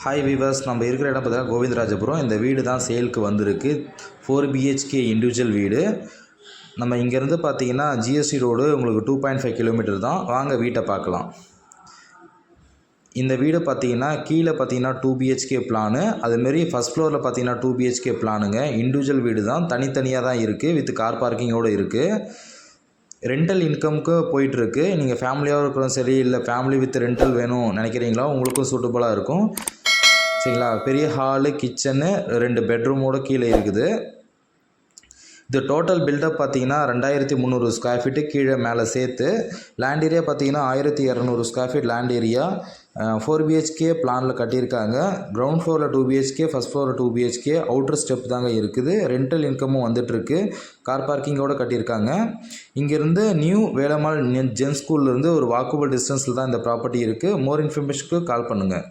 Hi viewers, நம்ம இருக்கிற இடம் பார்த்தீங்கன்னா கோவிந்தராஜபுரம். இந்த வீடு தான் சேலுக்கு வந்திருக்கு. 4 பிஹெச்கே இண்டிவிஜுவல் வீடு. நம்ம இங்கேருந்து பார்த்தீங்கன்னா ஜிஎஸ்டி ரோடு உங்களுக்கு 2.5 கிலோமீட்டர் தான். வாங்க வீட்டை பார்க்கலாம். இந்த வீடு பார்த்தீங்கன்னா கீழே பார்த்தீங்கன்னா 2 பிஹெச்கே பிளானு, அதுமாரி ஃபஸ்ட் ஃப்ளோரில் பார்த்தீங்கன்னா 2 பிஹெச்கே பிளானுங்க. இண்டிவிஜுவல் வீடு தான், தனித்தனியாக தான் இருக்குது, வித் கார் பார்க்கிங்கோடு இருக்குது. ரெண்டல் இன்கமுக்கு போயிட்டுருக்கு. நீங்கள் ஃபேமிலியாக இருக்கிறோம் சரி, இல்லை ஃபேமிலி வித் ரெண்டல் வேணும் நினைக்கிறீங்களா, உங்களுக்கும் சூட்டபுளாக இருக்கும். சரிங்களா. பெரிய ஹாலு, கிச்சனு, 2 பெட்ரூமோடு கீழே இருக்குது. இது டோட்டல் பில்டப் பார்த்தீங்கன்னா 2300 ஸ்கொயர் ஃபீட்டு கீழே மேலே சேர்த்து. லேண்ட் ஏரியா பார்த்தீங்கன்னா 1200 square feet land area. 4 BHK பிளானில் கட்டியிருக்காங்க. கிரவுண்ட் ஃப்ளோரில் 2 பிஹெச்கே, ஃபஸ்ட் ஃப்ளோரில் 2 பிஹெச்கே. அவுட்டர் ஸ்டெப் தாங்க இருக்குது. ரெண்டல் இன்கமும் வந்துட்டுருக்கு. கார் பார்க்கிங்கோடு கட்டியிருக்காங்க. இங்கேருந்து நியூ வேலம்மாள் ஜென் ஸ்கூல்லேருந்து ஒரு வாக்கபிள் டிஸ்டன்ஸில் தான் இந்த ப்ராப்பர்ட்டி இருக்குது. மோர் இன்ஃபர்மேஷனுக்கு கால் பண்ணுங்கள்.